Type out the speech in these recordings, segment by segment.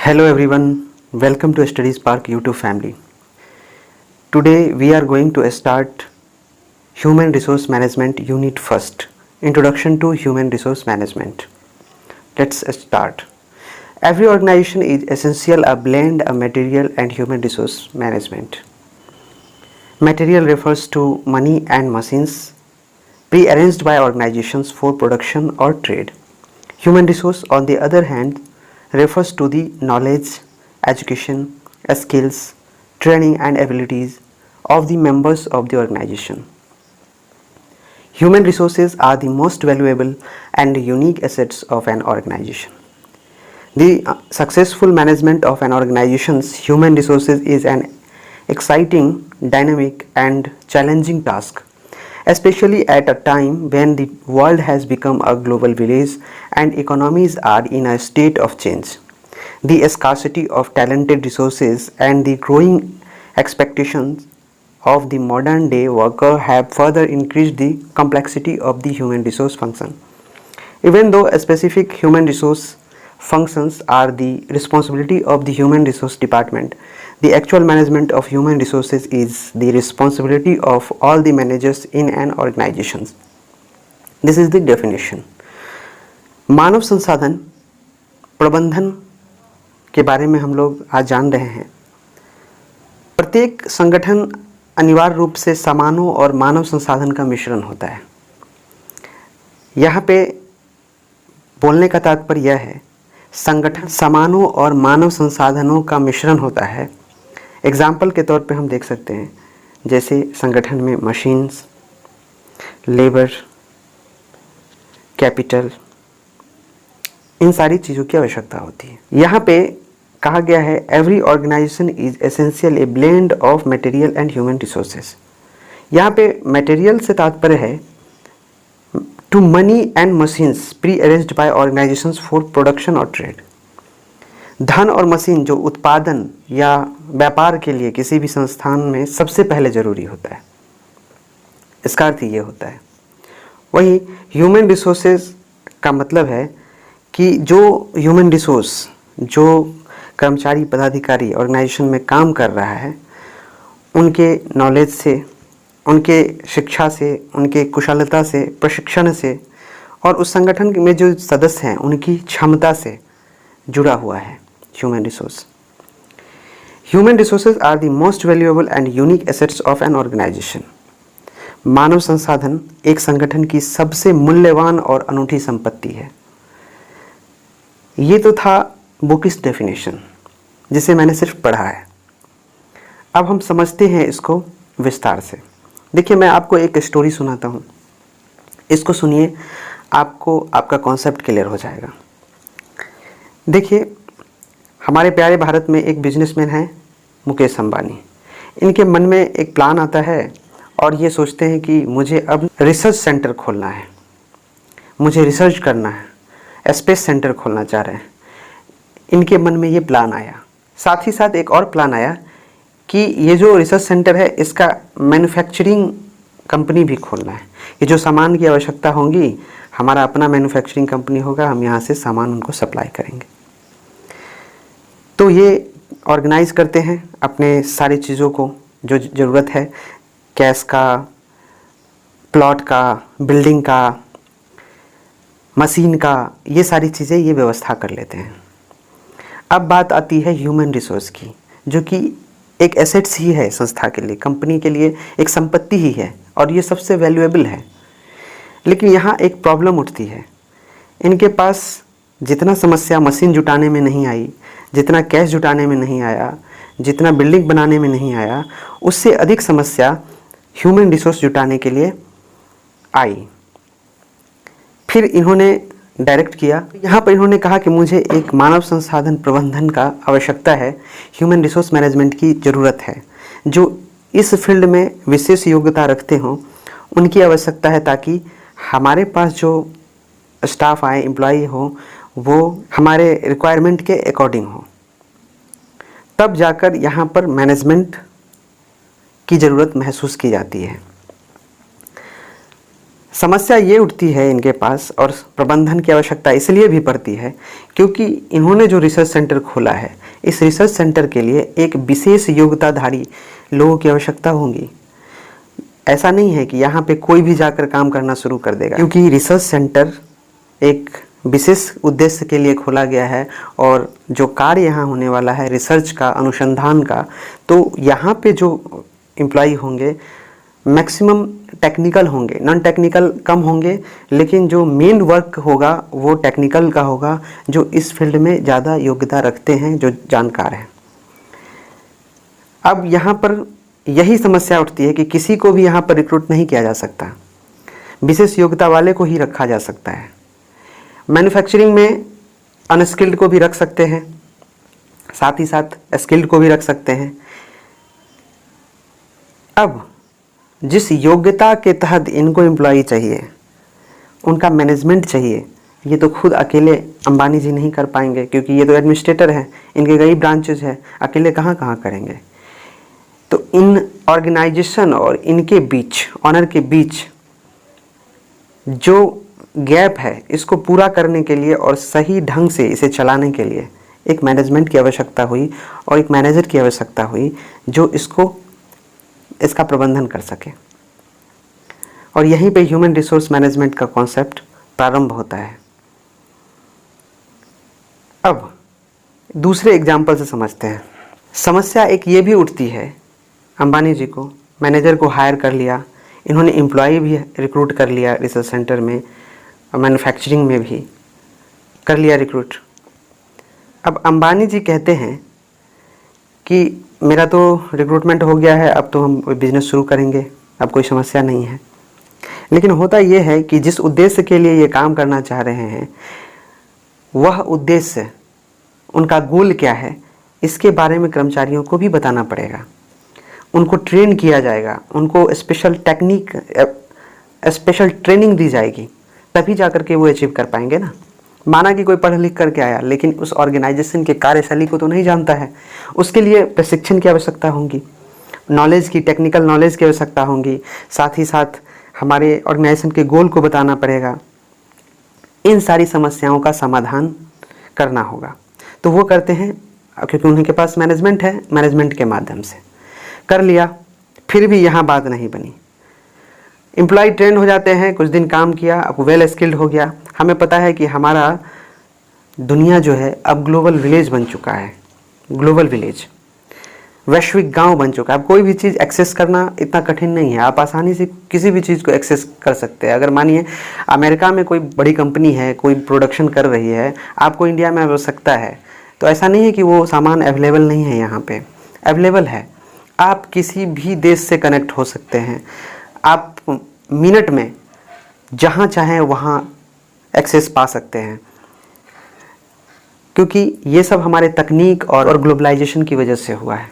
Hello everyone, welcome to Study Spark YouTube family. Today we are going to start Human Resource Management Unit First, Introduction to Human Resource Management. Let's start. Every organization is essential a blend of material and human resource management. Material refers to money and machines pre-arranged by organizations for production or trade. Human resource, on the other hand, refers to the knowledge, education, skills, training and abilities of the members of the organization. Human resources are the most valuable and unique assets of an organization. The successful management of an organization's human resources is an exciting, dynamic and challenging task, especially at a time when the world has become a global village and economies are in a state of change. The scarcity of talented resources and the growing expectations of the modern day worker have further increased the complexity of the human resource function. Even though specific human resource functions are the responsibility of the human resource department, the actual management of human resources is the responsibility of all the managers in an organization. This is the definition. मानव संसाधन प्रबंधन के बारे में हम लोग आज जान रहे हैं। प्रत्येक संगठन अनिवार्य रूप से सामानों और मानव संसाधन का मिश्रण होता है। यहाँ पे बोलने का तात्पर्य यह है, संगठन सामानों और मानव संसाधनों का मिश्रण होता है। एग्जाम्पल के तौर पे हम देख सकते हैं, जैसे संगठन में मशीन्स, लेबर, कैपिटल, इन सारी चीज़ों की आवश्यकता होती है। यहाँ पे कहा गया है, every organisation is essential a blend of material and human resources. यहाँ पे मटेरियल से तात्पर्य है to money and machines pre arranged by organisations for production और ट्रेड। धन और मशीन जो उत्पादन या व्यापार के लिए किसी भी संस्थान में सबसे पहले जरूरी होता है, इसका अर्थ ये होता है। वही ह्यूमन रिसोर्सेज का मतलब है कि जो ह्यूमन रिसोर्स, जो कर्मचारी पदाधिकारी ऑर्गेनाइजेशन में काम कर रहा है, उनके नॉलेज से, उनके शिक्षा से, उनके कुशलता से, प्रशिक्षण से और उस संगठन में जो सदस्य हैं उनकी क्षमता से जुड़ा हुआ है human resource. Human resources are the most valuable and unique assets of an organisation. मानव संसाधन एक संगठन की सबसे मूल्यवान और अनूठी संपत्ति है। ये तो था बुकिश डेफिनेशन, जिसे मैंने सिर्फ पढ़ा है। अब हम समझते हैं इसको विस्तार से। देखिए, मैं आपको एक स्टोरी सुनाता हूँ, इसको सुनिए, आपको आपका कॉन्सेप्ट क्लियर हो जाएगा। देखिए, हमारे प्यारे भारत में एक बिजनेसमैन है मुकेश अंबानी। इनके मन में एक प्लान आता है और ये सोचते हैं कि मुझे अब रिसर्च सेंटर खोलना है, मुझे रिसर्च करना है, स्पेस सेंटर खोलना चाह रहे हैं। इनके मन में ये प्लान आया। साथ ही साथ एक और प्लान आया कि ये जो रिसर्च सेंटर है इसका मैन्युफैक्चरिंग कंपनी भी खोलना है। ये जो सामान की आवश्यकता होगी, हमारा अपना मैन्युफैक्चरिंग कंपनी होगा, हम यहाँ से सामान उनको सप्लाई करेंगे। तो ये ऑर्गेनाइज करते हैं अपने सारी चीज़ों को, जो ज़रूरत है, कैश का, प्लॉट का, बिल्डिंग का, मशीन का, ये सारी चीज़ें ये व्यवस्था कर लेते हैं। अब बात आती है ह्यूमन रिसोर्स की, जो कि एक एसेट्स ही है संस्था के लिए, कंपनी के लिए एक संपत्ति ही है और ये सबसे वैल्यूएबल है। लेकिन यहाँ एक प्रॉब्लम उठती है। इनके पास जितना समस्या मशीन जुटाने में नहीं आई, जितना कैश जुटाने में नहीं आया, जितना बिल्डिंग बनाने में नहीं आया, उससे अधिक समस्या ह्यूमन रिसोर्स जुटाने के लिए आई। फिर इन्होंने डायरेक्ट किया, यहाँ पर इन्होंने कहा कि मुझे एक मानव संसाधन प्रबंधन का आवश्यकता है, ह्यूमन रिसोर्स मैनेजमेंट की ज़रूरत है। जो इस फील्ड में विशेष योग्यता रखते हों उनकी आवश्यकता है, ताकि हमारे पास जो स्टाफ आए, एम्प्लॉई हो, वो हमारे रिक्वायरमेंट के अकॉर्डिंग हो। तब जाकर यहाँ पर मैनेजमेंट की ज़रूरत महसूस की जाती है। समस्या ये उठती है इनके पास, और प्रबंधन की आवश्यकता इसलिए भी पड़ती है क्योंकि इन्होंने जो रिसर्च सेंटर खोला है, इस रिसर्च सेंटर के लिए एक विशेष योग्यताधारी लोगों की आवश्यकता होगी। ऐसा नहीं है कि यहाँ पे कोई भी जाकर काम करना शुरू कर देगा, क्योंकि रिसर्च सेंटर एक विशेष उद्देश्य के लिए खोला गया है, और जो कार्य यहाँ होने वाला है रिसर्च का, अनुसंधान का, तो यहाँ पे जो एम्प्लॉय होंगे मैक्सिमम टेक्निकल होंगे, नॉन टेक्निकल कम होंगे, लेकिन जो मेन वर्क होगा वो टेक्निकल का होगा, जो इस फील्ड में ज़्यादा योग्यता रखते हैं, जो जानकार हैं। अब यहाँ पर यही समस्या उठती है कि किसी को भी यहाँ पर रिक्रूट नहीं किया जा सकता, विशेष योग्यता वाले को ही रखा जा सकता है। मैन्युफैक्चरिंग में अनस्किल्ड को भी रख सकते हैं, साथ ही साथ स्किल्ड को भी रख सकते हैं। अब जिस योग्यता के तहत इनको एम्प्लॉई चाहिए, उनका मैनेजमेंट चाहिए, ये तो खुद अकेले अंबानी जी नहीं कर पाएंगे, क्योंकि ये तो एडमिनिस्ट्रेटर हैं, इनके कई ब्रांचेज हैं, अकेले कहाँ कहाँ करेंगे। तो इन ऑर्गेनाइजेशन और इनके बीच, ऑनर के बीच जो गैप है, इसको पूरा करने के लिए और सही ढंग से इसे चलाने के लिए एक मैनेजमेंट की आवश्यकता हुई, और एक मैनेजर की आवश्यकता हुई जो इसका प्रबंधन कर सके। और यहीं पे ह्यूमन रिसोर्स मैनेजमेंट का कॉन्सेप्ट प्रारंभ होता है। अब दूसरे एग्जाम्पल से समझते हैं। समस्या एक ये भी उठती है, अंबानी जी को मैनेजर को हायर कर लिया, इन्होंने एम्प्लॉय भी रिक्रूट कर लिया रिसर्च सेंटर में, और मैन्युफैक्चरिंग में भी कर लिया रिक्रूट। अब अंबानी जी कहते हैं कि मेरा तो रिक्रूटमेंट हो गया है, अब तो हम बिज़नेस शुरू करेंगे, अब कोई समस्या नहीं है। लेकिन होता ये है कि जिस उद्देश्य के लिए ये काम करना चाह रहे हैं, वह उद्देश्य, उनका गोल क्या है, इसके बारे में कर्मचारियों को भी बताना पड़ेगा। उनको ट्रेन किया जाएगा, उनको स्पेशल ट्रेनिंग दी जाएगी, तभी जाकर के वो अचीव कर पाएंगे ना। माना कि कोई पढ़ लिख करके आया, लेकिन उस ऑर्गेनाइजेशन के कार्यशैली को तो नहीं जानता है, उसके लिए प्रशिक्षण की आवश्यकता होगी, नॉलेज की, टेक्निकल नॉलेज की आवश्यकता होगी, साथ ही साथ हमारे ऑर्गेनाइजेशन के गोल को बताना पड़ेगा। इन सारी समस्याओं का समाधान करना होगा, तो वो करते हैं, क्योंकि उनके पास मैनेजमेंट है, मैनेजमेंट के माध्यम से कर लिया। फिर भी यहाँ बात नहीं बनी। एम्प्लॉय ट्रेन हो जाते हैं, कुछ दिन काम किया, अब वेल स्किल्ड हो गया। हमें पता है कि हमारा दुनिया जो है अब ग्लोबल विलेज बन चुका है, ग्लोबल विलेज, वैश्विक गांव बन चुका है। अब कोई भी चीज़ एक्सेस करना इतना कठिन नहीं है, आप आसानी से किसी भी चीज़ को एक्सेस कर सकते हैं। अगर मानिए अमेरिका में कोई बड़ी कंपनी है, कोई प्रोडक्शन कर रही है, आपको इंडिया में आवश्यकता है, तो ऐसा नहीं है कि वो सामान अवेलेबल नहीं है, यहाँ पे अवेलेबल है। आप किसी भी देश से कनेक्ट हो सकते हैं, आप मिनट में जहाँ चाहें वहाँ एक्सेस पा सकते हैं, क्योंकि ये सब हमारे तकनीक और ग्लोबलाइजेशन की वजह से हुआ है।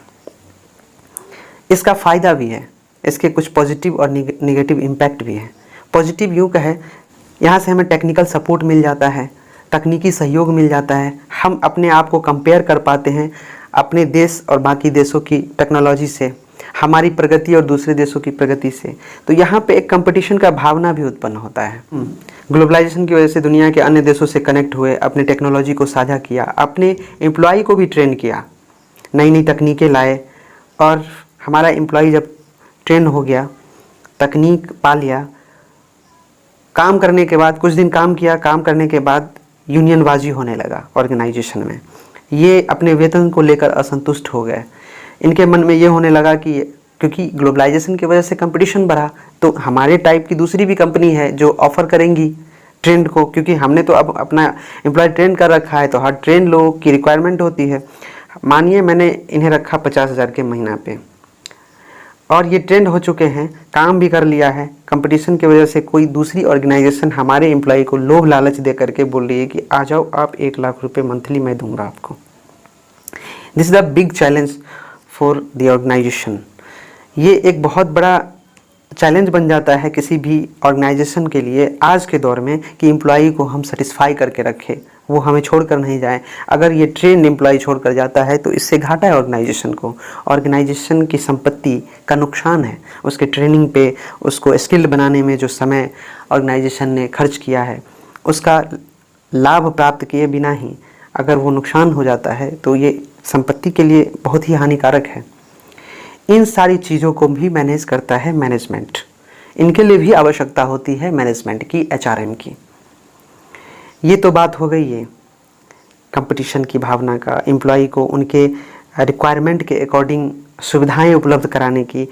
इसका फ़ायदा भी है, इसके कुछ पॉजिटिव और निगेटिव इम्पैक्ट भी हैं। पॉजिटिव यूँ कहे, यहाँ से हमें टेक्निकल सपोर्ट मिल जाता है, तकनीकी सहयोग मिल जाता है, हम अपने आप को कंपेयर कर पाते हैं अपने देश और बाकी देशों की टेक्नोलॉजी से, हमारी प्रगति और दूसरे देशों की प्रगति से। तो यहाँ पे एक कंपटीशन का भावना भी उत्पन्न होता है। ग्लोबलाइजेशन की वजह से दुनिया के अन्य देशों से कनेक्ट हुए, अपने टेक्नोलॉजी को साझा किया, अपने एम्प्लॉय को भी ट्रेन किया, नई नई तकनीकें लाए, और हमारा एम्प्लॉय जब ट्रेन हो गया, तकनीक पा लिया, काम करने के बाद कुछ दिन काम किया, काम करने के बाद यूनियनबाजी होने लगा ऑर्गेनाइजेशन में। ये अपने वेतन को लेकर असंतुष्ट हो गए। इनके मन में ये होने लगा कि क्योंकि ग्लोबलाइजेशन की वजह से कंपटीशन बढ़ा, तो हमारे टाइप की दूसरी भी कंपनी है जो ऑफ़र करेंगी ट्रेंड को, क्योंकि हमने तो अब अपना एम्प्लॉय ट्रेन कर रखा है, तो हर ट्रेन लोगों की रिक्वायरमेंट होती है। मानिए मैंने इन्हें रखा 50,000 के महीना पे, और ये ट्रेंड हो चुके हैं, काम भी कर लिया है। कंपटीशन की वजह से कोई दूसरी ऑर्गेनाइजेशन हमारे एम्प्लॉय को लोभ लालच दे करके बोल रही है कि आ जाओ आप, 1 लाख रुपए मंथली मैं दूंगा आपको। This is the big challenge for the organisation. ये एक बहुत बड़ा चैलेंज बन जाता है किसी भी ऑर्गेनाइजेशन के लिए आज के दौर में कि एम्प्लॉई को हम सेटिस्फाई करके रखें, वो हमें छोड़कर नहीं जाए। अगर ये ट्रेंड एम्प्लॉय छोड़कर जाता है तो इससे घाटा है ऑर्गेनाइजेशन को, ऑर्गेनाइजेशन की संपत्ति का नुकसान है। उसके ट्रेनिंग पे, उसको स्किल्ड बनाने में जो समय ऑर्गेनाइजेशन ने खर्च किया है, उसका लाभ प्राप्त किए बिना ही अगर वो नुकसान हो जाता है तो ये संपत्ति के लिए बहुत ही हानिकारक है। इन सारी चीज़ों को भी मैनेज करता है मैनेजमेंट। इनके लिए भी आवश्यकता होती है मैनेजमेंट की, एचआरएम की। ये तो बात हो गई है कंपटीशन की भावना का, एम्प्लॉय को उनके रिक्वायरमेंट के अकॉर्डिंग सुविधाएं उपलब्ध कराने की।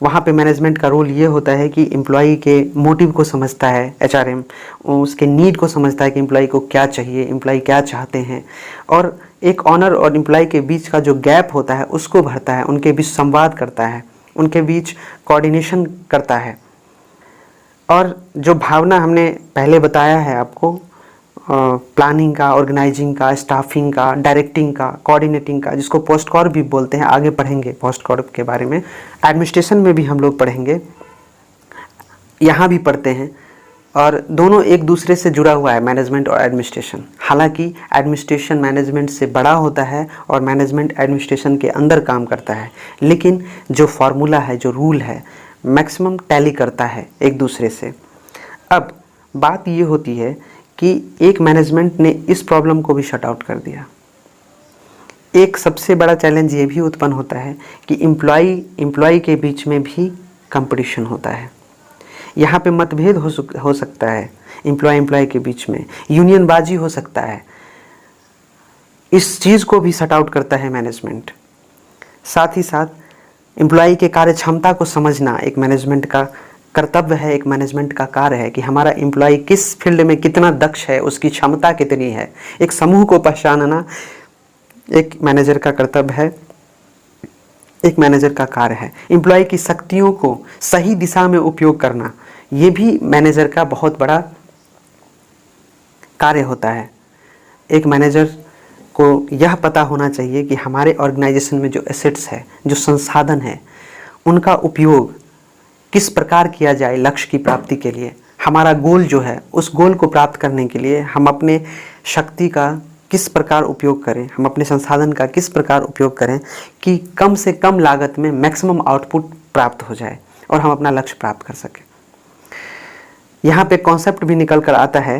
वहाँ पे मैनेजमेंट का रोल ये होता है कि एम्प्लॉय के मोटिव को समझता है एचआरएम, उसके नीड को समझता है कि एम्प्लॉय को क्या चाहिए, एम्प्लॉय क्या चाहते हैं, और एक ऑनर और एम्प्लॉय के बीच का जो गैप होता है उसको भरता है, उनके बीच संवाद करता है, उनके बीच कोऑर्डिनेशन करता है। और जो भावना हमने पहले बताया है आपको, प्लानिंग का, ऑर्गेनाइजिंग का, स्टाफिंग का, डायरेक्टिंग का, कोऑर्डिनेटिंग का, जिसको पोस्ट कॉर्प भी बोलते हैं, आगे पढ़ेंगे पोस्ट कॉर्प के बारे में। एडमिनिस्ट्रेशन में भी हम लोग पढ़ेंगे, यहाँ भी पढ़ते हैं, और दोनों एक दूसरे से जुड़ा हुआ है, मैनेजमेंट और एडमिनिस्ट्रेशन। हालांकि एडमिनिस्ट्रेशन मैनेजमेंट से बड़ा होता है और मैनेजमेंट एडमिनिस्ट्रेशन के अंदर काम करता है, लेकिन जो फार्मूला है, जो रूल है, मैक्सिमम टैली करता है एक दूसरे से। अब बात ये होती है कि एक मैनेजमेंट ने इस प्रॉब्लम को भी शट आउट कर दिया। एक सबसे बड़ा चैलेंज ये भी उत्पन्न होता है कि एम्प्लॉय के बीच में भी कंपटीशन होता है। यहाँ पे मतभेद हो सकता है एम्प्लॉय के बीच में, यूनियनबाजी हो सकता है। इस चीज़ को भी शट आउट करता है मैनेजमेंट। साथ ही साथ एम्प्लॉय के कार्य क्षमता को समझना एक मैनेजमेंट का कर्तव्य है, एक मैनेजमेंट का कार्य है कि हमारा एम्प्लॉय किस फील्ड में कितना दक्ष है, उसकी क्षमता कितनी है। एक समूह को पहचानना एक मैनेजर का कर्तव्य है, एक मैनेजर का कार्य है। एम्प्लॉय की शक्तियों को सही दिशा में उपयोग करना, ये भी मैनेजर का बहुत बड़ा कार्य होता है। एक मैनेजर को यह पता होना चाहिए कि हमारे ऑर्गेनाइजेशन में जो एसेट्स है, जो संसाधन है, उनका उपयोग किस प्रकार किया जाए लक्ष्य की प्राप्ति के लिए। हमारा गोल जो है, उस गोल को प्राप्त करने के लिए हम अपने शक्ति का किस प्रकार उपयोग करें, हम अपने संसाधन का किस प्रकार उपयोग करें कि कम से कम लागत में मैक्सिमम आउटपुट प्राप्त हो जाए और हम अपना लक्ष्य प्राप्त कर सकें। यहाँ पे कॉन्सेप्ट भी निकल कर आता है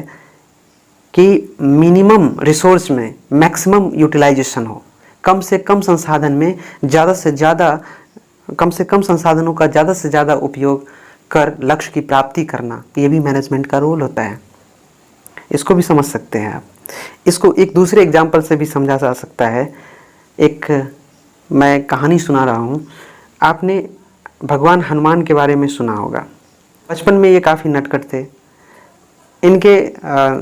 कि मिनिमम रिसोर्स में मैक्सिमम यूटिलाइजेशन हो, कम से कम संसाधन में ज़्यादा से ज़्यादा, कम से कम संसाधनों का ज़्यादा से ज़्यादा उपयोग कर लक्ष्य की प्राप्ति करना, ये भी मैनेजमेंट का रोल होता है। इसको भी समझ सकते हैं आप। इसको एक दूसरे एग्जाम्पल से भी समझा जा सकता है। एक मैं कहानी सुना रहा हूँ, आपने भगवान हनुमान के बारे में सुना होगा। बचपन में ये काफ़ी नटखट थे। इनके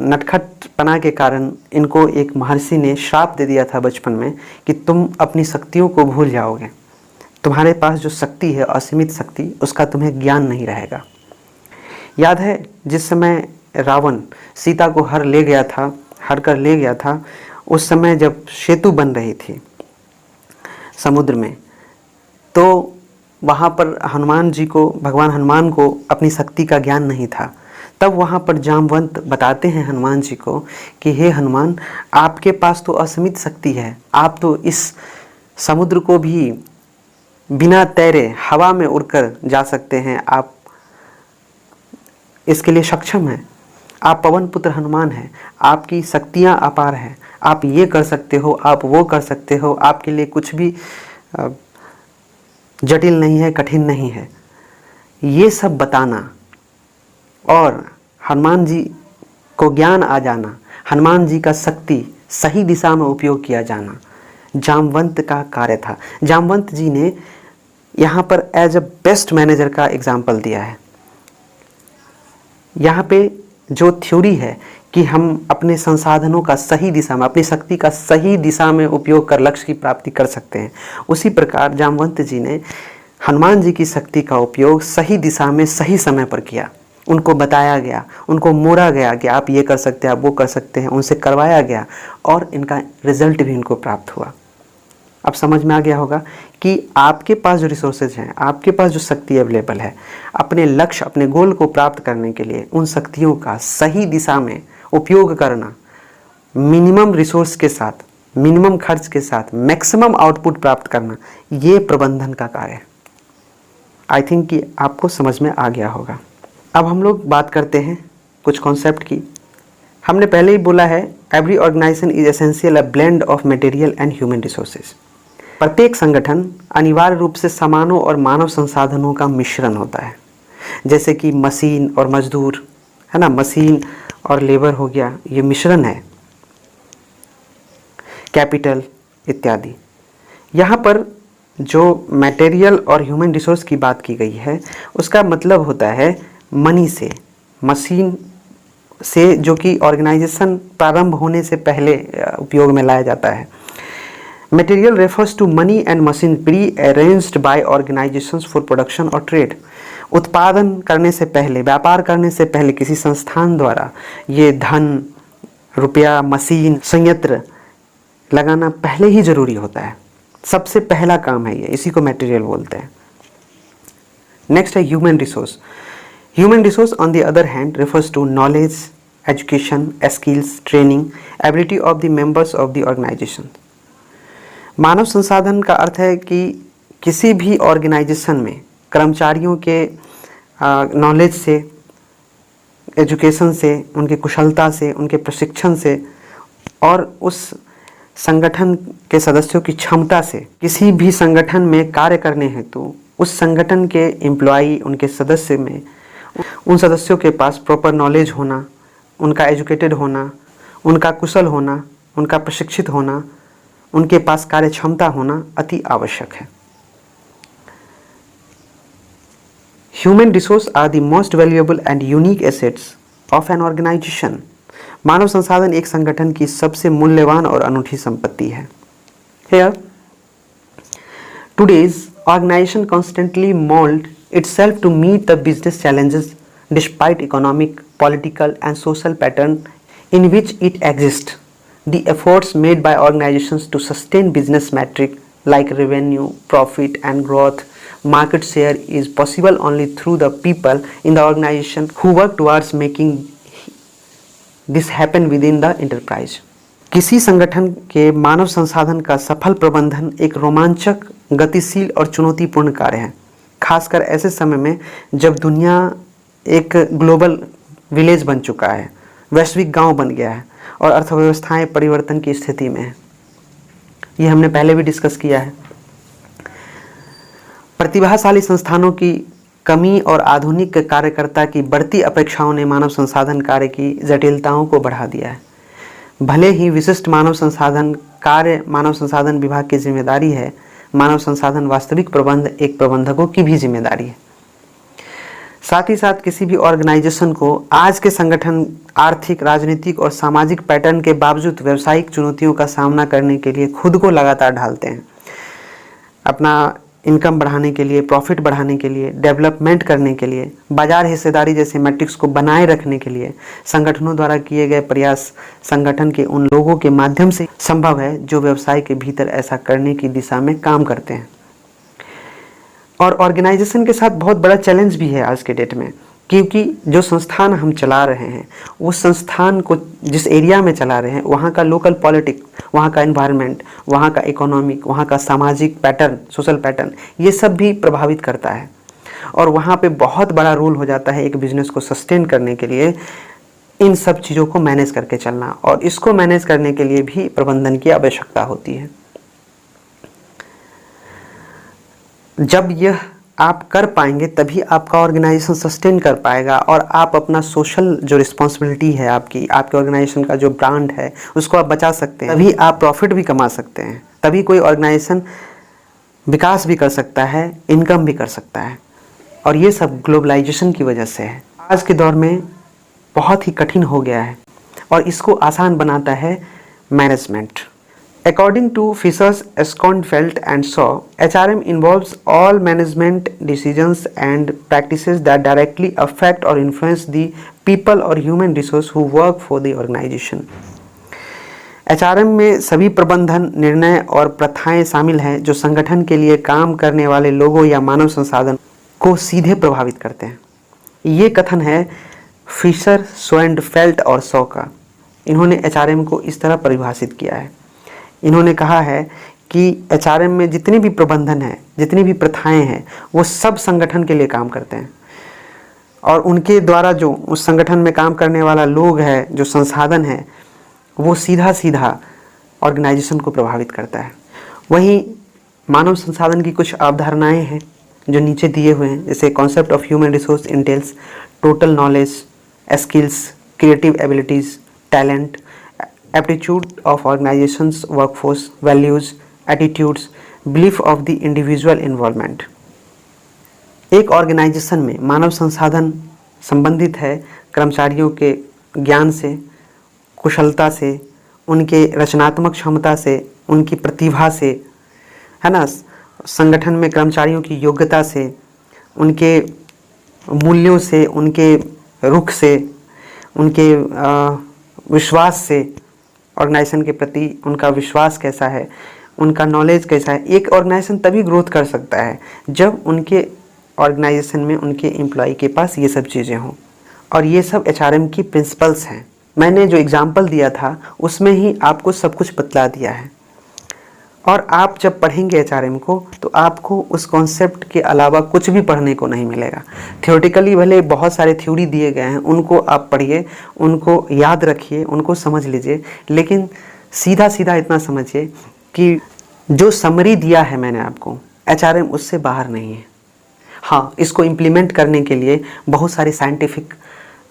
नटखटपना के कारण इनको एक महर्षि ने श्राप दे दिया था बचपन में कि तुम अपनी शक्तियों को भूल जाओगे, तुम्हारे पास जो शक्ति है, असीमित शक्ति, उसका तुम्हें ज्ञान नहीं रहेगा। याद है जिस समय रावण सीता को हर कर ले गया था, उस समय जब सेतु बन रही थी समुद्र में, तो वहाँ पर भगवान हनुमान को अपनी शक्ति का ज्ञान नहीं था। तब वहाँ पर जामवंत बताते हैं हनुमान जी को कि हे हनुमान, आपके पास तो असीमित शक्ति है, आप तो इस समुद्र को भी बिना तैरे हवा में उड़कर जा सकते हैं, आप इसके लिए सक्षम हैं। आप पवन पुत्र हनुमान हैं, आपकी शक्तियाँ अपार हैं, आप ये कर सकते हो, आप वो कर सकते हो, आपके लिए कुछ भी जटिल नहीं है, कठिन नहीं है। ये सब बताना और हनुमान जी को ज्ञान आ जाना, हनुमान जी का शक्ति सही दिशा में उपयोग किया जाना जामवंत का कार्य था। जामवंत जी ने यहाँ पर एज अ बेस्ट मैनेजर का एग्जाम्पल दिया है। यहाँ पे जो थ्योरी है कि हम अपने संसाधनों का सही दिशा में, अपनी शक्ति का सही दिशा में उपयोग कर लक्ष्य की प्राप्ति कर सकते हैं, उसी प्रकार जामवंत जी ने हनुमान जी की शक्ति का उपयोग सही दिशा में सही समय पर किया। उनको बताया गया, उनको मोड़ा गया कि आप ये कर सकते हैं, आप वो कर सकते हैं, उनसे करवाया गया और इनका रिजल्ट भी इनको प्राप्त हुआ। अब समझ में आ गया होगा कि आपके पास जो रिसोर्सेज हैं, आपके पास जो शक्ति अवेलेबल है, अपने लक्ष्य, अपने गोल को प्राप्त करने के लिए उन शक्तियों का सही दिशा में उपयोग करना, मिनिमम रिसोर्स के साथ, मिनिमम खर्च के साथ मैक्सिमम आउटपुट प्राप्त करना, ये प्रबंधन का कार्य है। आई थिंक कि आपको समझ में आ गया होगा। अब हम लोग बात करते हैं कुछ कॉन्सेप्ट की। हमने पहले ही बोला है, every organisation is essential a blend of material and human resources. प्रत्येक संगठन अनिवार्य रूप से सामानों और मानव संसाधनों का मिश्रण होता है, जैसे कि मशीन और मजदूर, है ना, मशीन और लेबर हो गया, ये मिश्रण है, कैपिटल इत्यादि। यहाँ पर जो मटेरियल और ह्यूमन रिसोर्स की बात की गई है, उसका मतलब होता है मनी से, मशीन से, जो कि ऑर्गेनाइजेशन प्रारंभ होने से पहले उपयोग में लाया जाता है। Material refers to money and machine pre arranged by organisations for production और ट्रेड। उत्पादन करने से पहले, व्यापार करने से पहले किसी संस्थान द्वारा ये धन, रुपया, मशीन, संयंत्र लगाना पहले ही जरूरी होता है। सबसे पहला काम है ये, इसी को मटेरियल बोलते हैं। नेक्स्ट है human resource. Human resource on the other hand refers to knowledge, education, skills, training, ability of the members of the organisation. मानव संसाधन का अर्थ है कि किसी भी ऑर्गेनाइजेशन में कर्मचारियों के नॉलेज से, एजुकेशन से, उनकी कुशलता से, उनके प्रशिक्षण से और उस संगठन के सदस्यों की क्षमता से किसी भी संगठन में कार्य करने हेतु उस संगठन के एम्प्लॉई, उनके सदस्य में, उन सदस्यों के पास प्रॉपर नॉलेज होना, उनका एजुकेटेड होना, उनका कुशल होना, उनका प्रशिक्षित होना, उनके पास कार्य क्षमता होना अति आवश्यक है। Human resource are the most valuable and unique assets of an organisation. मानव संसाधन एक संगठन की सबसे मूल्यवान और अनूठी संपत्ति है। Here, today's organization constantly mold itself to meet the business challenges despite economic, political and social pattern in which it exists. The efforts made by organizations to sustain business metrics like revenue, profit and growth, market share is possible only through the people in the organization who work towards making this happen with in the enterprise. किसी संगठन के मानव संसाधन का सफल प्रबंधन एक रोमांचक, गतिशील और चुनौतीपूर्ण कार्य है, खासकर ऐसे समय में जब दुनिया एक ग्लोबल विलेज बन चुका है, वैश्विक गांव बन गया है और अर्थव्यवस्थाएं परिवर्तन की स्थिति में है। ये हमने पहले भी डिस्कस किया है। प्रतिभाशाली संस्थानों की कमी और आधुनिक कार्यकर्ता की बढ़ती अपेक्षाओं ने मानव संसाधन कार्य की जटिलताओं को बढ़ा दिया है। भले ही विशिष्ट मानव संसाधन कार्य मानव संसाधन विभाग की जिम्मेदारी है, मानव संसाधन वास्तविक प्रबंध एक प्रबंधकों की भी जिम्मेदारी है। साथ ही साथ किसी भी ऑर्गेनाइजेशन को आज के संगठन आर्थिक, राजनीतिक और सामाजिक पैटर्न के बावजूद व्यावसायिक चुनौतियों का सामना करने के लिए खुद को लगातार ढालते हैं। अपना इनकम बढ़ाने के लिए, प्रॉफिट बढ़ाने के लिए, डेवलपमेंट करने के लिए, बाजार हिस्सेदारी जैसे मैट्रिक्स को बनाए रखने के लिए संगठनों द्वारा किए गए प्रयास संगठन के उन लोगों के माध्यम से संभव है जो व्यवसाय के भीतर ऐसा करने की दिशा में काम करते हैं। और ऑर्गेनाइजेशन के साथ बहुत बड़ा चैलेंज भी है आज के डेट में, क्योंकि जो संस्थान हम चला रहे हैं उस संस्थान को जिस एरिया में चला रहे हैं वहाँ का लोकल पॉलिटिक्स, वहाँ का एनवायरनमेंट, वहाँ का इकोनॉमिक, वहाँ का सामाजिक पैटर्न, सोशल पैटर्न, ये सब भी प्रभावित करता है। और वहाँ पे बहुत बड़ा रोल हो जाता है एक बिजनेस को सस्टेन करने के लिए इन सब चीज़ों को मैनेज करके चलना, और इसको मैनेज करने के लिए भी प्रबंधन की आवश्यकता होती है। जब यह आप कर पाएंगे तभी आपका ऑर्गेनाइजेशन सस्टेन कर पाएगा और आप अपना सोशल जो रिस्पॉन्सिबिलिटी है, आपके ऑर्गेनाइजेशन का जो ब्रांड है उसको आप बचा सकते हैं। तभी आप प्रॉफिट भी कमा सकते हैं, तभी कोई ऑर्गेनाइजेशन विकास भी कर सकता है, इनकम भी कर सकता है। और ये सब ग्लोबलाइजेशन की वजह से है। आज के दौर में बहुत ही कठिन हो गया है और इसको आसान बनाता है management. According to Fishers, Schonfeld and Shaw, HRM involves all management decisions and practices that directly affect or influence the people or human resource who work for the organization. HRM में सभी प्रबंधन निर्णय और प्रथाएं शामिल हैं जो संगठन के लिए काम करने वाले लोगों या मानव संसाधन को सीधे प्रभावित करते हैं। ये कथन है फिशर, शोएनफेल्ड और शॉ का। इन्होंने एचआरएम को इस तरह परिभाषित किया है। इन्होंने कहा है कि एचआरएम में जितनी भी प्रबंधन है, जितनी भी प्रथाएं हैं, वो सब संगठन के लिए काम करते हैं और उनके द्वारा जो उस संगठन में काम करने वाला लोग है, जो संसाधन है, वो सीधा सीधा ऑर्गेनाइजेशन को प्रभावित करता है। वहीं मानव संसाधन की कुछ अवधारणाएं हैं जो नीचे दिए हुए हैं, जैसे concept of human resource entails total knowledge, skills, creative abilities, talent, aptitude of organisations workforce, values, attitudes, belief of the individual involvement. एक ऑर्गेनाइजेशन में मानव संसाधन संबंधित है कर्मचारियों के ज्ञान से, कुशलता से, उनके रचनात्मक क्षमता से, उनकी प्रतिभा से, है ना, संगठन में कर्मचारियों की योग्यता से, उनके मूल्यों से, उनके रुख से, उनके विश्वास से, ऑर्गेनाइजेशन के प्रति उनका विश्वास कैसा है, उनका नॉलेज कैसा है। एक ऑर्गेनाइजेशन तभी ग्रोथ कर सकता है जब उनके ऑर्गेनाइजेशन में उनके एम्प्लॉय के पास ये सब चीज़ें हों, और ये सब एचआरएम की प्रिंसिपल्स हैं। मैंने जो एग्जाम्पल दिया था उसमें ही आपको सब कुछ बतला दिया है, और आप जब पढ़ेंगे एचआरएम को तो आपको उस कॉन्सेप्ट के अलावा कुछ भी पढ़ने को नहीं मिलेगा। थियोरेटिकली भले बहुत सारे थ्योरी दिए गए हैं, उनको आप पढ़िए, उनको याद रखिए, उनको समझ लीजिए, लेकिन सीधा सीधा इतना समझिए कि जो समरी दिया है मैंने आपको, एचआरएम उससे बाहर नहीं है। हाँ, इसको इम्प्लीमेंट करने के लिए बहुत सारे साइंटिफिक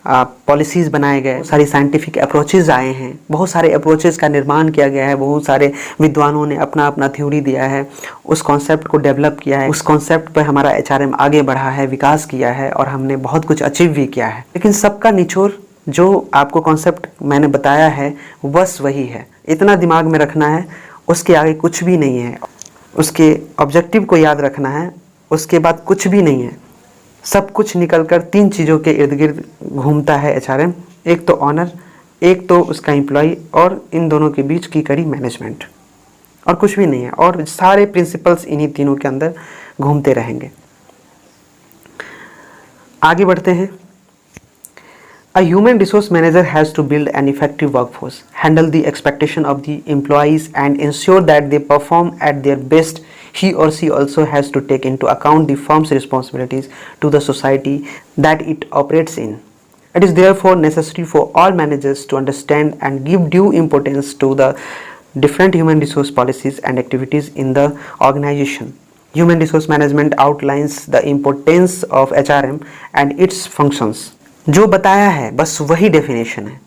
पॉलिसीज़ बनाए गए, सारी साइंटिफिक अप्रोचेज़ आए हैं, बहुत सारे अप्रोचेज़ का निर्माण किया गया है, बहुत सारे विद्वानों ने अपना अपना थ्योरी दिया है, उस कॉन्सेप्ट को डेवलप किया है, उस कॉन्सेप्ट पर हमारा एचआरएम आगे बढ़ा है, विकास किया है, और हमने बहुत कुछ अचीव भी किया है। लेकिन सबका निचोड़ जो आपको कॉन्सेप्ट मैंने बताया है बस वही है, इतना दिमाग में रखना है, उसके आगे कुछ भी नहीं है। उसके ऑब्जेक्टिव को याद रखना है, उसके बाद कुछ भी नहीं है। सब कुछ निकलकर तीन चीज़ों के इर्द गिर्द घूमता है एचआरएम, एक तो ऑनर, एक तो उसका एम्प्लॉय, और इन दोनों के बीच की कड़ी मैनेजमेंट, और कुछ भी नहीं है। और सारे प्रिंसिपल्स इन्हीं तीनों के अंदर घूमते रहेंगे। आगे बढ़ते हैं। A human resource manager has to build an effective workforce, handle the expectation of the employees, and ensure that they perform at their best. He or she also has to take into account the firm's responsibilities to the society that it operates in. It is therefore necessary for all managers to understand and give due importance to the different human resource policies and activities in the organization. Human resource management outlines the importance of HRM and its functions. जो बताया है बस वही definition है।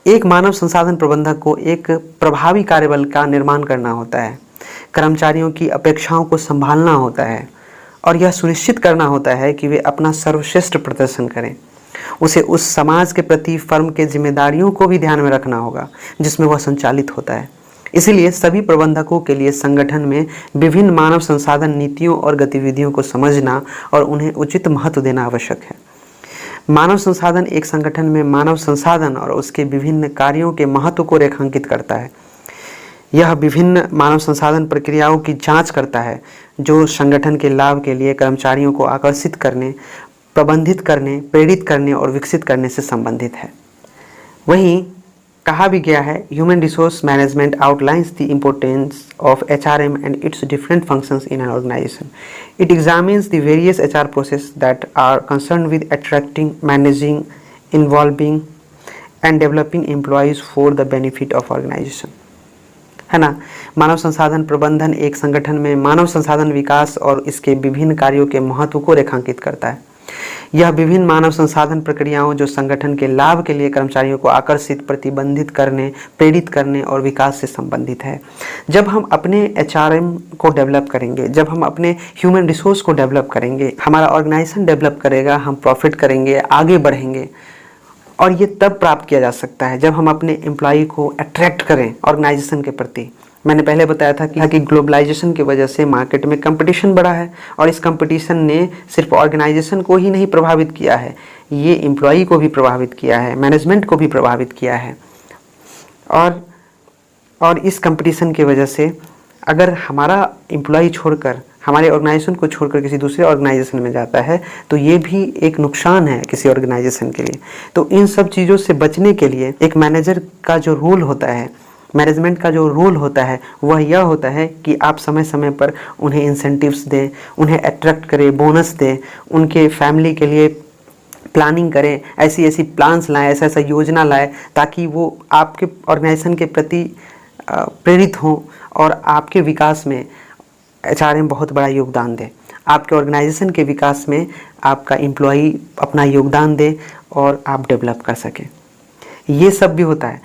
एक मानव संसाधन प्रबंधक को एक प्रभावी कार्यबल का निर्माण करना होता है, कर्मचारियों की अपेक्षाओं को संभालना होता है, और यह सुनिश्चित करना होता है कि वे अपना सर्वश्रेष्ठ प्रदर्शन करें। उसे उस समाज के प्रति फर्म के जिम्मेदारियों को भी ध्यान में रखना होगा जिसमें वह संचालित होता है। इसीलिए सभी प्रबंधकों के लिए संगठन में विभिन्न मानव संसाधन नीतियों और गतिविधियों को समझना और उन्हें उचित महत्व देना आवश्यक है। मानव संसाधन एक संगठन में मानव संसाधन और उसके विभिन्न कार्यों के महत्व को रेखांकित करता है। यह विभिन्न मानव संसाधन प्रक्रियाओं की जांच करता है जो संगठन के लाभ के लिए कर्मचारियों को आकर्षित करने, प्रबंधित करने, प्रेरित करने और विकसित करने से संबंधित है। वहीं कहा भी गया है, human resource management outlines the importance of HRM and its different functions in an organisation. It examines the various HR processes that are concerned with attracting, managing, involving and developing employees for the benefit of organization. है ना। मानव संसाधन प्रबंधन एक संगठन में मानव संसाधन विकास और इसके विभिन्न कार्यों के महत्व को रेखांकित करता है। यह विभिन्न मानव संसाधन प्रक्रियाओं जो संगठन के लाभ के लिए कर्मचारियों को आकर्षित, प्रतिबंधित करने, प्रेरित करने और विकास से संबंधित है। जब हम अपने HRM को डेवलप करेंगे, जब हम अपने ह्यूमन रिसोर्स को डेवलप करेंगे, हमारा ऑर्गेनाइजेशन डेवलप करेगा, हम प्रॉफिट करेंगे, आगे बढ़ेंगे। और ये तब प्राप्त किया जा सकता है जब हम अपने एम्प्लॉय को अट्रैक्ट करें ऑर्गेनाइजेशन के प्रति। मैंने पहले बताया था कि ग्लोबलाइजेशन की वजह से मार्केट में कंपटीशन बढ़ा है और इस कंपटीशन ने सिर्फ ऑर्गेनाइजेशन को ही नहीं प्रभावित किया है, ये एम्प्लॉय को भी प्रभावित किया है, मैनेजमेंट को भी प्रभावित किया है। और इस कंपटीशन की वजह से अगर हमारा एम्प्लॉय छोड़कर हमारे ऑर्गेनाइजेशन को छोड़कर किसी दूसरे ऑर्गेनाइजेशन में जाता है तो ये भी एक नुकसान है किसी ऑर्गेनाइजेशन के लिए। तो इन सब चीज़ों से बचने के लिए एक मैनेजर का जो रोल होता है, मैनेजमेंट का जो रोल होता है, वह यह होता है कि आप समय समय पर उन्हें इंसेंटिव्स दें, उन्हें अट्रैक्ट करें, बोनस दें, उनके फैमिली के लिए प्लानिंग करें, ऐसी ऐसी प्लान्स लाएं, ऐसा ऐसा योजना लाएं ताकि वो आपके ऑर्गेनाइजेशन के प्रति प्रेरित हों और आपके विकास में HRM बहुत बड़ा योगदान दे। आपके ऑर्गेनाइजेशन के विकास में आपका एम्प्लॉई अपना योगदान दे और आप डेवलप कर सकें। ये सब भी होता है।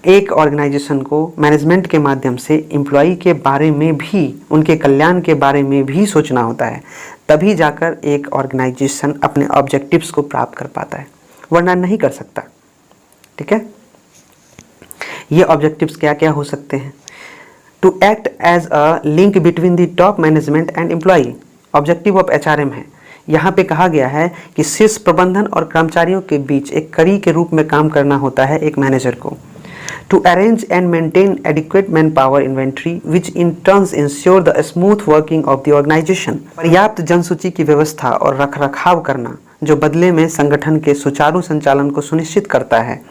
एक ऑर्गेनाइजेशन को मैनेजमेंट के माध्यम से एम्प्लॉई के बारे में भी, उनके कल्याण के बारे में भी सोचना होता है, तभी जाकर एक ऑर्गेनाइजेशन अपने ऑब्जेक्टिव्स को प्राप्त कर पाता है, वरना नहीं कर सकता। ठीक है, ये ऑब्जेक्टिव्स क्या क्या हो सकते हैं? To act as a link between the top management and employee, objective of HRM है। यहाँ पे कहा गया है कि शीर्ष प्रबंधन और कर्मचारियों के बीच एक कड़ी के रूप में काम करना होता है एक मैनेजर को। To arrange and maintain adequate manpower inventory, which in turn ensure the smooth working of the organization. पर्याप्त जनसूची की व्यवस्था और रखरखाव करना, जो बदले में संगठन के सुचारू संचालन को सुनिश्चित करता है।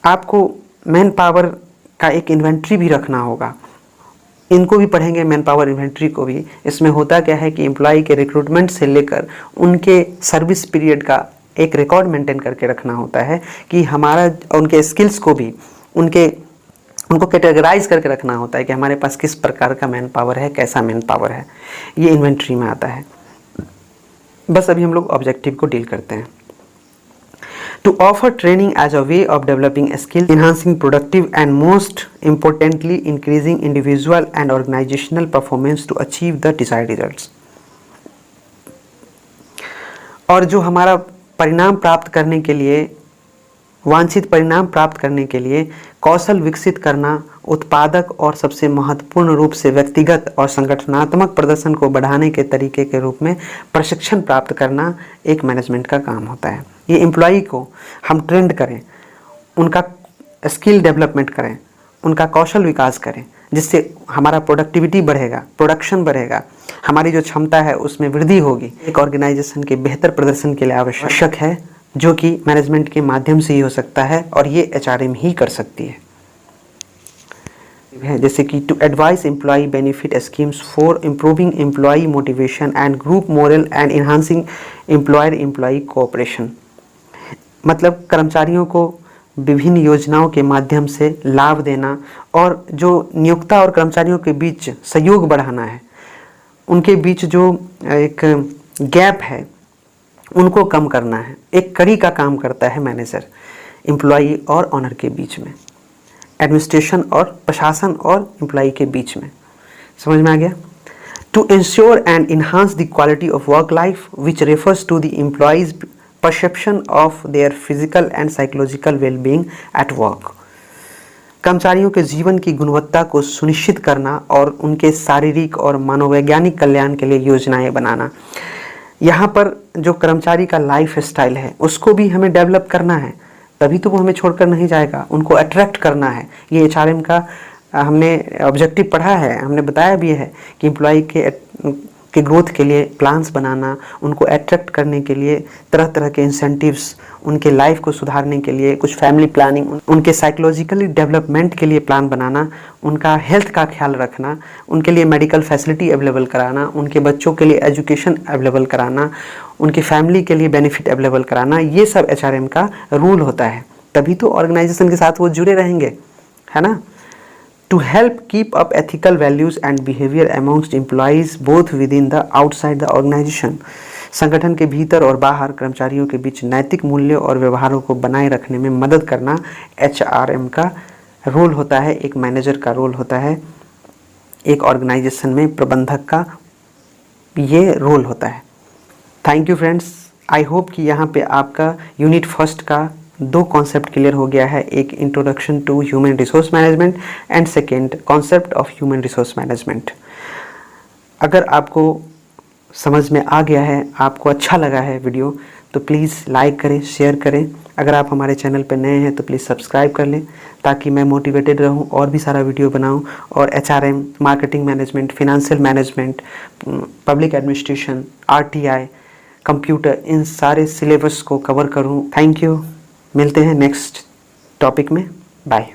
आपको मैन पावर का एक इन्वेंट्री भी रखना होगा। इनको भी पढ़ेंगे, मैन पावर इन्वेंट्री को भी। इसमें होता क्या है कि एम्प्लॉय के रिक्रूटमेंट से लेकर उनके सर्विस पीरियड का एक रिकॉर्ड मेंटेन करके रखना होता है कि हमारा, उनके स्किल्स को भी उनको कैटेगराइज करके रखना होता है कि हमारे पास किस प्रकार का मैन पावर है, कैसा मैन पावर है। ये इन्वेंट्री में आता है। बस अभी हम लोग ऑब्जेक्टिव को डील करते हैं। To offer training as a way of developing skill, enhancing productive and most importantly increasing individual and organisational performance to achieve the desired results. और जो हमारा परिणाम प्राप्त करने के लिए, वांछित परिणाम प्राप्त करने के लिए कौशल विकसित करना, उत्पादक और सबसे महत्वपूर्ण रूप से व्यक्तिगत और संगठनात्मक प्रदर्शन को बढ़ाने के तरीके के रूप में प्रशिक्षण प्राप्त करना एक मैनेजमेंट का काम होता है। ये एम्प्लॉई को हम ट्रेंड करें, उनका स्किल डेवलपमेंट करें, उनका कौशल विकास करें, जिससे हमारा प्रोडक्टिविटी बढ़ेगा, प्रोडक्शन बढ़ेगा, हमारी जो क्षमता है उसमें वृद्धि होगी। एक ऑर्गेनाइजेशन के बेहतर प्रदर्शन के लिए आवश्यक है, जो कि मैनेजमेंट के माध्यम से ही हो सकता है और ये HRM ही कर सकती है। जैसे कि to advise employee benefit schemes for improving employee motivation and group morale and enhancing employer employee cooperation. मतलब कर्मचारियों को विभिन्न योजनाओं के माध्यम से लाभ देना और जो नियोक्ता और कर्मचारियों के बीच सहयोग बढ़ाना है, उनके बीच जो एक गैप है उनको कम करना है। एक कड़ी का काम करता है मैनेजर एम्प्लॉई और ऑनर के बीच में, एडमिनिस्ट्रेशन और प्रशासन और एम्प्लॉई के बीच में। समझ में आ गया? To ensure and enhance the quality of work life which refers to the employees perception of their physical and psychological wellbeing at work. कर्मचारियों के जीवन की गुणवत्ता को सुनिश्चित करना और उनके शारीरिक और मनोवैज्ञानिक कल्याण के लिए योजनाएं बनाना। यहाँ पर जो कर्मचारी का लाइफ स्टाइल है उसको भी हमें डेवलप करना है, तभी तो वो हमें छोड़कर नहीं जाएगा। उनको अट्रैक्ट करना है। ये HRM का हमने ऑब्जेक्टिव पढ़ा है, हमने बताया भी है कि एम्प्लॉय के ग्रोथ के लिए प्लान्स बनाना, उनको अट्रैक्ट करने के लिए तरह तरह के इंसेंटिव्स, उनके लाइफ को सुधारने के लिए कुछ फैमिली प्लानिंग, उनके साइकोलॉजिकली डेवलपमेंट के लिए प्लान बनाना, उनका हेल्थ का ख्याल रखना, उनके लिए मेडिकल फैसिलिटी अवेलेबल कराना, उनके बच्चों के लिए एजुकेशन अवेलेबल कराना, उनकी फैमिली के लिए बेनिफिट अवेलेबल कराना। ये सब HRM का रूल होता है, तभी तो ऑर्गेनाइजेशन के साथ वो जुड़े रहेंगे, है ना। To help keep up ethical values and behavior amongst employees both within the outside the organization, संगठन के भीतर और बाहर कर्मचारियों के बीच नैतिक मूल्यों और व्यवहारों को बनाए रखने में मदद करना HRM का रोल होता है, एक मैनेजर का रोल होता है, एक ऑर्गेनाइजेशन में प्रबंधक का ये रोल होता है। Thank you friends, I hope कि यहाँ पे आपका यूनिट फर्स्ट का 2 कॉन्सेप्ट क्लियर हो गया है। एक introduction to human resource management and second concept of human resource management. अगर आपको समझ में आ गया है, आपको अच्छा लगा है वीडियो, तो प्लीज़ लाइक करें, शेयर करें। अगर आप हमारे चैनल पर नए हैं तो प्लीज़ सब्सक्राइब कर लें ताकि मैं मोटिवेटेड रहूं और भी सारा वीडियो बनाऊं और HRM, marketing management, financial management, public administration, RTI, computer, इन सारे सिलेबस को कवर करूं। Thank you. मिलते हैं नेक्स्ट टॉपिक में। बाय।